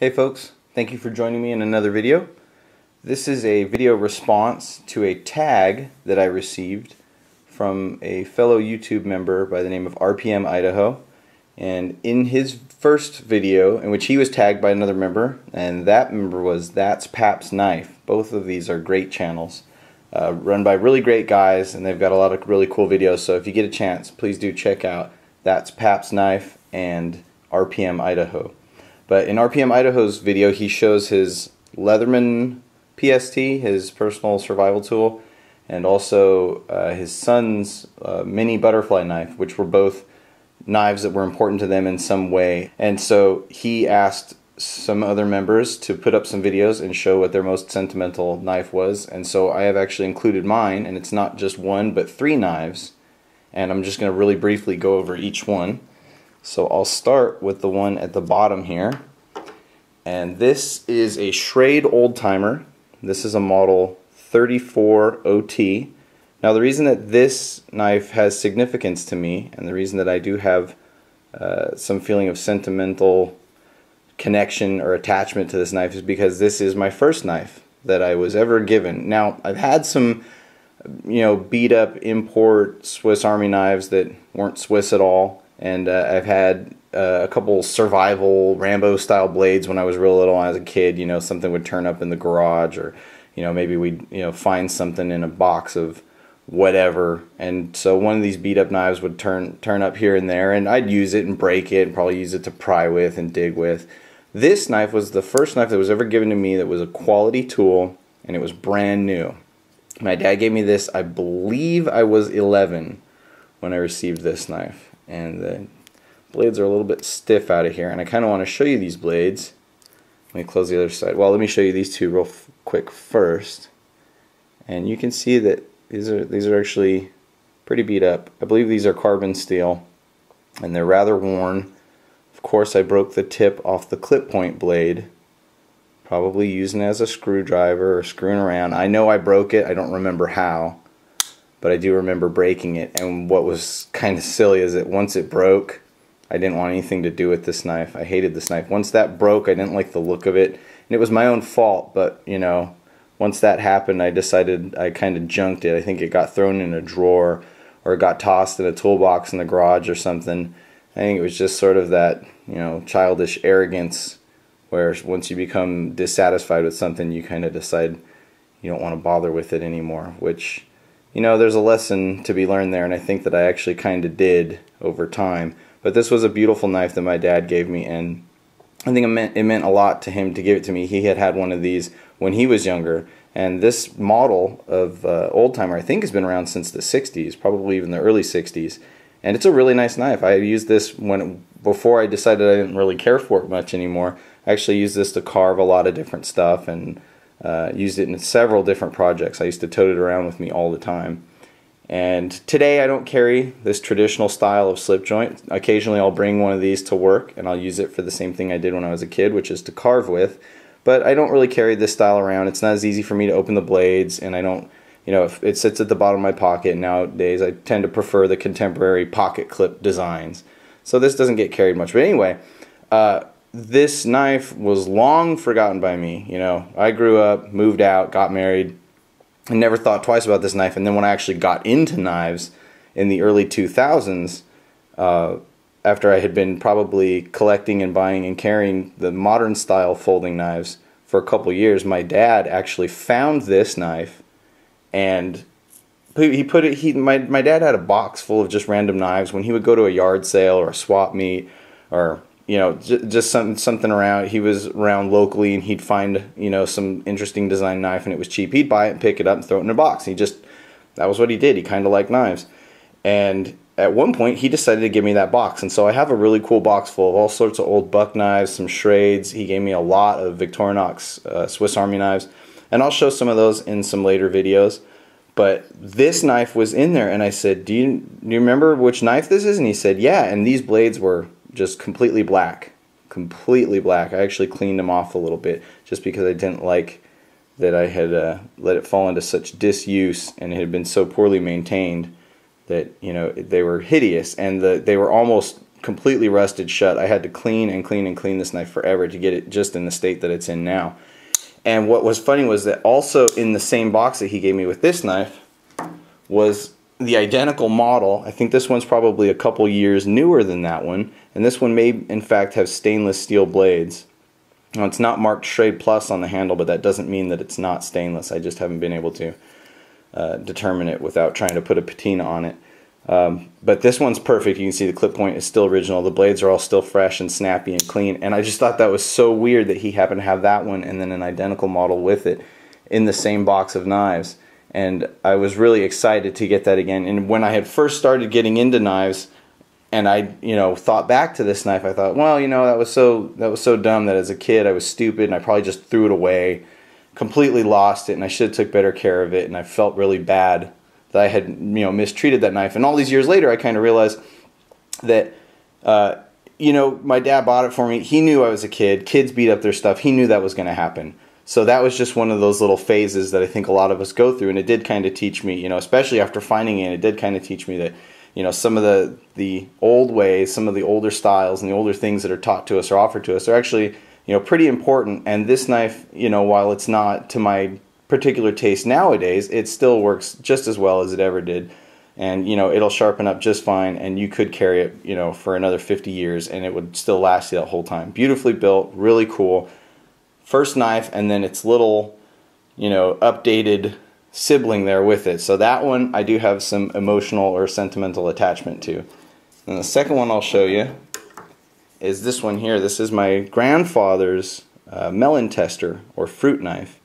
Hey folks, thank you for joining me in another video. This is a video response to a tag that I received from a fellow YouTube member by the name of RPMIDAHO. And in his first video, in which he was tagged by another member, and that member was That's Pap's Knife. Both of these are great channels, run by really great guys, and they've got a lot of really cool videos. So if you get a chance, please do check out That's Pap's Knife and RPMIDAHO. But in RPMIDAHO's video, he shows his Leatherman PST, his personal survival tool, and also his son's mini butterfly knife, which were both knives that were important to them in some way. And so he asked some other members to put up some videos and show what their most sentimental knife was. And so I have actually included mine, and it's not just one, but 3 knives. And I'm just going to really briefly go over each one. So I'll start with the one at the bottom here, and this is a Schrade old-timer. This is a model 34OT. Now the reason that this knife has significance to me, and the reason that I do have some feeling of sentimental connection or attachment to this knife, is because this is my first knife that I was ever given. Now I've had some beat up import Swiss Army knives that weren't Swiss at all. And I've had a couple survival Rambo style blades when I was real little. When I was a kid, something would turn up in the garage, or maybe we'd find something in a box of whatever. And so one of these beat up knives would turn up here and there, and I'd use it and break it, and probably use it to pry with and dig with. This knife was the first knife that was ever given to me that was a quality tool, and it was brand new. My dad gave me this, I believe I was 11 when I received this knife. And the blades are a little bit stiff out of here, and I kind of want to show you these blades. Let me close the other side. Well, let me show you these two real quick first, and you can see that these are actually pretty beat up. I believe these are carbon steel, and they're rather worn. Of course, I broke the tip off the clip point blade, probably using it as a screwdriver or screwing around. I know I broke it. I don't remember how, but I do remember breaking it. And what was kind of silly is that once it broke, I didn't want anything to do with this knife. I hated this knife. Once that broke, I didn't like the look of it, and it was my own fault. But once that happened, I decided I kind of junked it. I think it got thrown in a drawer, or it got tossed in a toolbox in the garage or something. I think it was just sort of that childish arrogance, where once you become dissatisfied with something, you kind of decide you don't want to bother with it anymore, which there's a lesson to be learned there, and I think that I actually kind of did over time. But this was a beautiful knife that my dad gave me, and I think it meant a lot to him to give it to me. He had one of these when he was younger, and this model of old-timer I think has been around since the 60s, probably even the early 60s, and it's a really nice knife. I used this before I decided I didn't really care for it much anymore. I actually used this to carve a lot of different stuff, and used it in several different projects. I used to tote it around with me all the time. And today I don't carry this traditional style of slip joint. Occasionally I'll bring one of these to work, and I'll use it for the same thing I did when I was a kid, which is to carve with. But I don't really carry this style around. It's not as easy for me to open the blades, and I don't, it sits at the bottom of my pocket. Nowadays I tend to prefer the contemporary pocket clip designs. So this doesn't get carried much. But anyway, this knife was long forgotten by me. I grew up, moved out, got married, and never thought twice about this knife. And then when I actually got into knives in the early 2000s, after I had been probably collecting and buying and carrying the modern style folding knives for a couple years, my dad actually found this knife, and my dad had a box full of just random knives. When he would go to a yard sale or a swap meet, or just something around, he was around locally, and he'd find some interesting design knife, and it was cheap. He'd buy it and pick it up and throw it in a box. That was what he did. He kind of liked knives, and at one point he decided to give me that box. And so I have a really cool box full of all sorts of old buck knives, some Schrades. He gave me a lot of Victorinox Swiss Army knives, and I'll show some of those in some later videos. But this knife was in there, and I said, do you remember which knife this is? And he said, yeah. And these blades were just completely black. Completely black. I actually cleaned them off a little bit, just because I didn't like that I had let it fall into such disuse, and it had been so poorly maintained that they were hideous, and they were almost completely rusted shut. I had to clean and clean and clean this knife forever to get it just in the state that it's in now. And what was funny was that also in the same box that he gave me with this knife was the identical model. I think this one's probably a couple years newer than that one, and this one may in fact have stainless steel blades. Now, it's not marked Schrade Plus on the handle, but that doesn't mean that it's not stainless. I just haven't been able to determine it without trying to put a patina on it. But this one's perfect. You can see the clip point is still original. The blades are all still fresh and snappy and clean. And I just thought that was so weird that he happened to have that one and then an identical model with it in the same box of knives. And I was really excited to get that again. And when I had first started getting into knives, and I, thought back to this knife, I thought, well, that was so dumb that as a kid I was stupid and I probably just threw it away, completely lost it, and I should have took better care of it, and I felt really bad that I had, mistreated that knife. And all these years later, I kind of realized that, my dad bought it for me. He knew I was a kid. Kids beat up their stuff. He knew that was going to happen. So that was just one of those little phases that I think a lot of us go through, and it did kind of teach me, especially after finding it did kind of teach me that, some of the old ways, some of the older styles and the older things that are taught to us or offered to us are actually, pretty important. And this knife, while it's not to my particular taste nowadays, it still works just as well as it ever did. And, it'll sharpen up just fine, and you could carry it, for another 50 years, and it would still last you that whole time. Beautifully built, really cool. First knife, and then its little, updated sibling there with it. So that one I do have some emotional or sentimental attachment to. And the second one I'll show you is this one here. This is my grandfather's melon tester or fruit knife,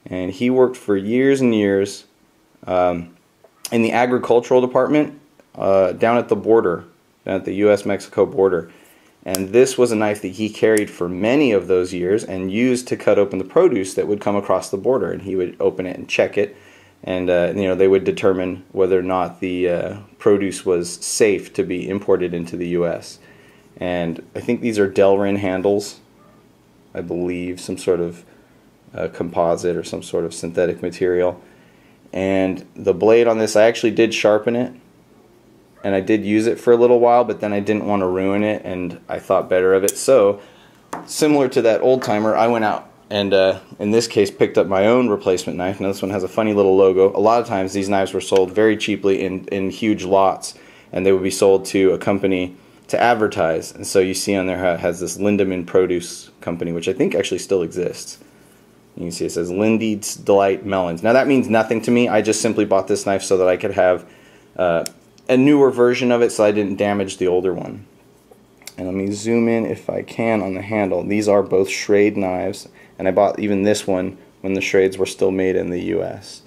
and he worked for years and years in the agricultural department down at the border, down at the U.S.-Mexico border. And this was a knife that he carried for many of those years and used to cut open the produce that would come across the border. And he would open it and check it, and they would determine whether or not the produce was safe to be imported into the U.S. And I think these are Delrin handles, I believe, some sort of composite or some sort of synthetic material. And the blade on this, I actually did sharpen it, and I did use it for a little while, but then I didn't want to ruin it, and I thought better of it. So, similar to that old timer, I went out and in this case picked up my own replacement knife. Now this one has a funny little logo. A lot of times these knives were sold very cheaply in huge lots, and they would be sold to a company to advertise. And so you see on there how it has this Lindemann Produce Company, which I think actually still exists. You can see it says Lindy's Delight Melons. Now that means nothing to me. I just simply bought this knife so that I could have a newer version of it so I didn't damage the older one. And let me zoom in if I can on the handle. These are both Schrade knives, and I bought even this one when the Schrades were still made in the US.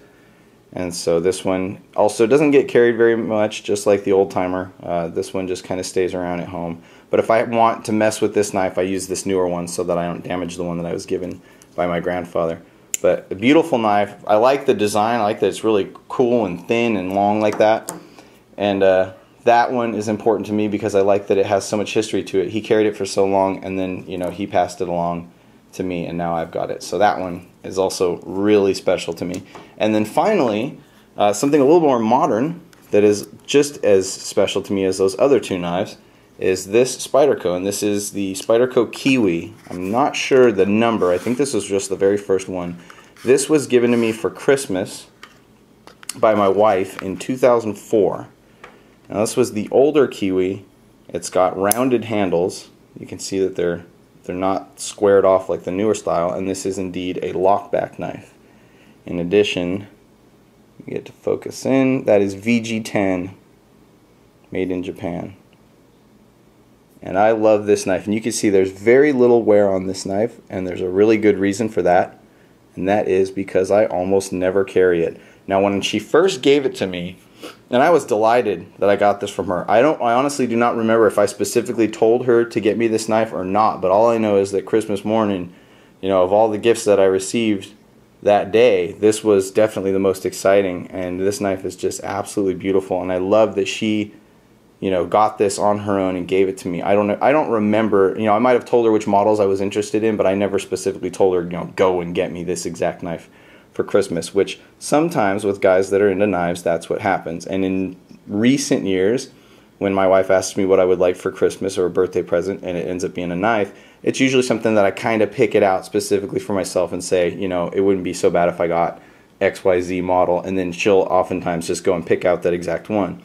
And so this one also doesn't get carried very much, just like the old timer. This one just kind of stays around at home. But if I want to mess with this knife, I use this newer one so that I don't damage the one that I was given by my grandfather. But a beautiful knife. I like the design. I like that it's really cool and thin and long like that. And that one is important to me because I like that it has so much history to it. He carried it for so long, and then he passed it along to me, and now I've got it. So that one is also really special to me. And then finally, something a little more modern that is just as special to me as those other two knives is this Spyderco, and this is the Spyderco Kiwi. I'm not sure the number. I think this was just the very first one. This was given to me for Christmas by my wife in 2004. Now this was the older Kiwi. It's got rounded handles. You can see that they're not squared off like the newer style, and this is indeed a lockback knife. In addition, you get to focus in, that is VG10, made in Japan. And I love this knife, and you can see there's very little wear on this knife, and there's a really good reason for that, and that is because I almost never carry it. Now when she first gave it to me, and I was delighted that I got this from her. I honestly do not remember if I specifically told her to get me this knife or not, but all I know is that Christmas morning, of all the gifts that I received that day, this was definitely the most exciting, and this knife is just absolutely beautiful, and I love that she, got this on her own and gave it to me. I don't remember, I might have told her which models I was interested in, but I never specifically told her, go and get me this exact knife for Christmas, which sometimes with guys that are into knives, that's what happens. And in recent years, when my wife asks me what I would like for Christmas or a birthday present and it ends up being a knife, it's usually something that I kind of pick it out specifically for myself and say, you know, it wouldn't be so bad if I got XYZ model, and then she'll oftentimes just go and pick out that exact one.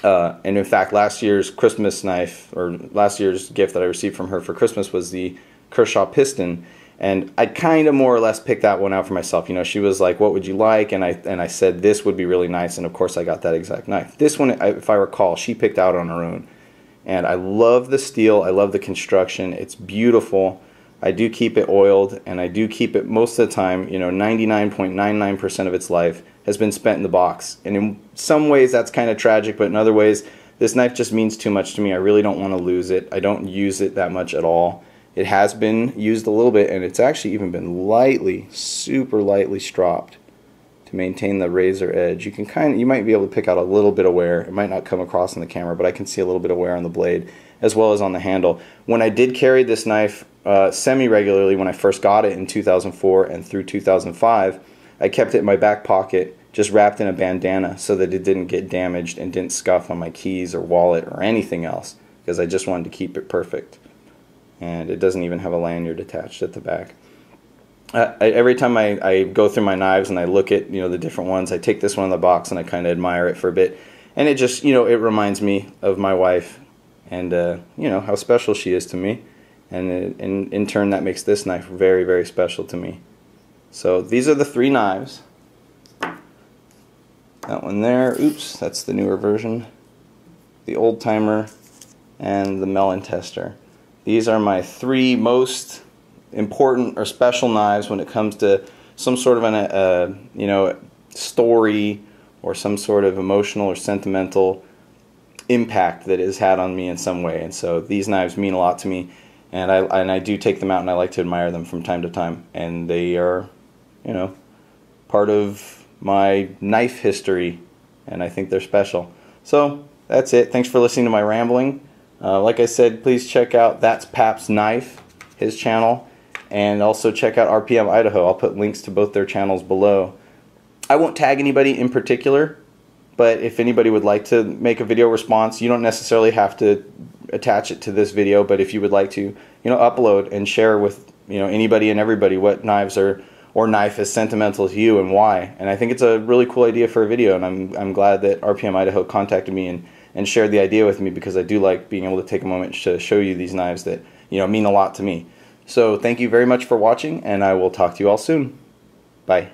And in fact, last year's Christmas knife, or last year's gift that I received from her for Christmas, was the Kershaw piston, and I kind of more or less picked that one out for myself. You know, she was like, what would you like? And I said this would be really nice, and of course I got that exact knife. This one, if I recall, she picked out on her own. And I love the steel, I love the construction, it's beautiful. I do keep it oiled, and I do keep it most of the time. You know, 99.99% of its life has been spent in the box. And in some ways that's kind of tragic, but in other ways this knife just means too much to me. I really don't want to lose it. I don't use it that much at all. It has been used a little bit, and it's actually even been lightly, super lightly stropped to maintain the razor edge. You might be able to pick out a little bit of wear. It might not come across in the camera, but I can see a little bit of wear on the blade as well as on the handle. When I did carry this knife semi-regularly when I first got it in 2004 and through 2005, I kept it in my back pocket, just wrapped in a bandana so that it didn't get damaged and didn't scuff on my keys or wallet or anything else, because I just wanted to keep it perfect. And it doesn't even have a lanyard attached at the back. Every time I go through my knives and I look at, you know, the different ones, I take this one in the box and I kind of admire it for a bit, and it just, you know, it reminds me of my wife and you know, how special she is to me, and in turn that makes this knife very, very special to me. So these are the 3 knives. That one there, oops, that's the newer version, the old timer, and the melon tester. These are my 3 most important or special knives when it comes to some sort of an you know, story or some sort of emotional or sentimental impact that it has had on me in some way. And so these knives mean a lot to me, and I do take them out and I like to admire them from time to time, and they are, you know, part of my knife history, and I think they're special. So that's it. Thanks for listening to my rambling. Like I said, please check out That's Pap's Knife, his channel, and also check out RPM Idaho. I'll put links to both their channels below. I won't tag anybody in particular, but if anybody would like to make a video response, you don't necessarily have to attach it to this video, but if you would like to, you know, upload and share with, you know, anybody and everybody what knives are, or knife is sentimental to you and why. And I think it's a really cool idea for a video, and I'm glad that RPM Idaho contacted me and shared the idea with me, because I do like being able to take a moment to show you these knives that, you know, mean a lot to me. So thank you very much for watching, and I will talk to you all soon. Bye.